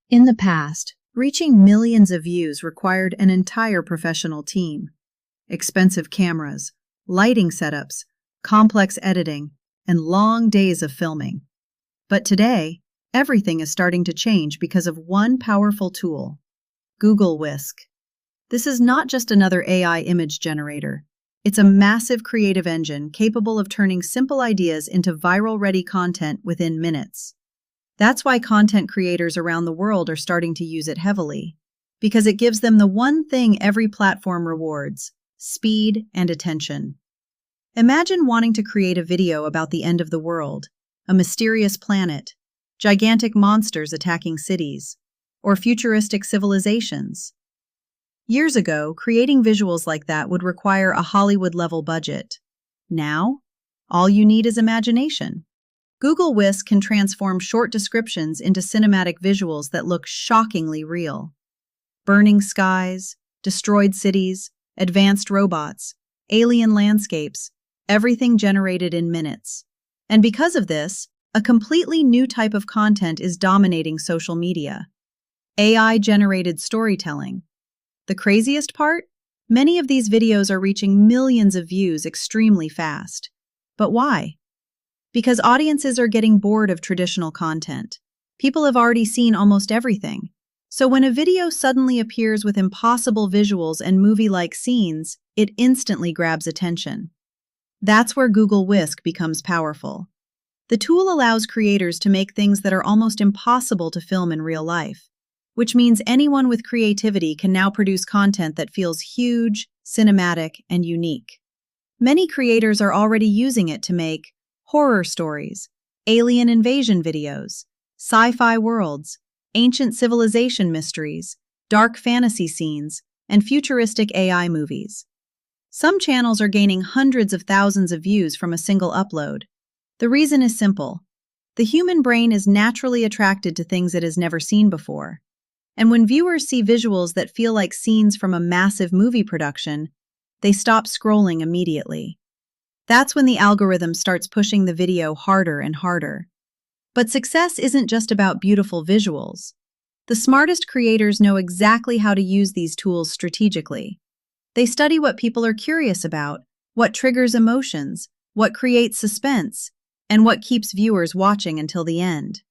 In the past, reaching millions of views required an entire professional team. Expensive cameras, lighting setups, complex editing, and long days of filming. But today, everything is starting to change because of one powerful tool: Google Whisk. This is not just another AI image generator. It's a massive creative engine capable of turning simple ideas into viral-ready content within minutes. That's why content creators around the world are starting to use it heavily, because it gives them the one thing every platform rewards: speed and attention. Imagine wanting to create a video about the end of the world, a mysterious planet, gigantic monsters attacking cities, or futuristic civilizations. Years ago, creating visuals like that would require a Hollywood-level budget. Now, all you need is imagination. Google Whisk can transform short descriptions into cinematic visuals that look shockingly real. Burning skies, destroyed cities, advanced robots, alien landscapes, everything generated in minutes. And because of this, a completely new type of content is dominating social media: AI-generated storytelling. The craziest part? Many of these videos are reaching millions of views extremely fast. But why? Because audiences are getting bored of traditional content. People have already seen almost everything. So when a video suddenly appears with impossible visuals and movie-like scenes, it instantly grabs attention. That's where Google Whisk becomes powerful. The tool allows creators to make things that are almost impossible to film in real life, which means anyone with creativity can now produce content that feels huge, cinematic, and unique. Many creators are already using it to make horror stories, alien invasion videos, sci-fi worlds, ancient civilization mysteries, dark fantasy scenes, and futuristic AI movies. Some channels are gaining hundreds of thousands of views from a single upload. The reason is simple. The human brain is naturally attracted to things it has never seen before. And when viewers see visuals that feel like scenes from a massive movie production, they stop scrolling immediately. That's when the algorithm starts pushing the video harder and harder. But success isn't just about beautiful visuals. The smartest creators know exactly how to use these tools strategically. They study what people are curious about, what triggers emotions, what creates suspense, and what keeps viewers watching until the end.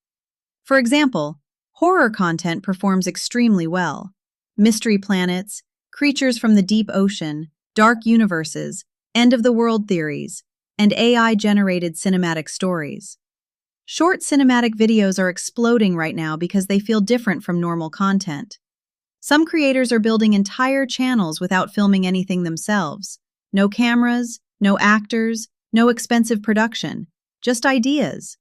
For example, horror content performs extremely well. Mystery planets, creatures from the deep ocean, dark universes, end-of-the-world theories, and AI-generated cinematic stories. Short cinematic videos are exploding right now because they feel different from normal content. Some creators are building entire channels without filming anything themselves. No cameras, no actors, no expensive production, just ideas,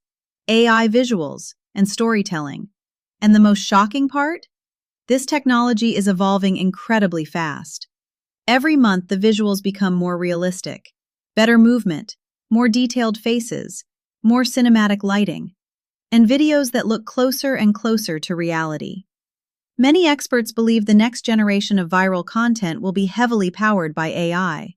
AI visuals, and storytelling. And the most shocking part? This technology is evolving incredibly fast. Every month, the visuals become more realistic, better movement, more detailed faces, more cinematic lighting, and videos that look closer and closer to reality. Many experts believe the next generation of viral content will be heavily powered by AI.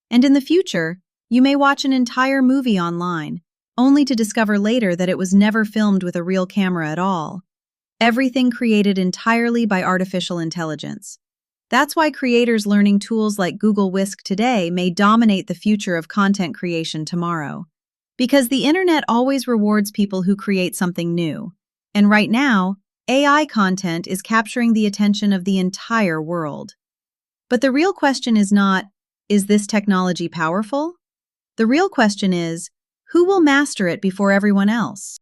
And in the future, you may watch an entire movie online, only to discover later that it was never filmed with a real camera at all. Everything created entirely by artificial intelligence. That's why creators learning tools like Google Whisk today may dominate the future of content creation tomorrow. Because the internet always rewards people who create something new. And right now, AI content is capturing the attention of the entire world. But the real question is not, is this technology powerful? The real question is, who will master it before everyone else?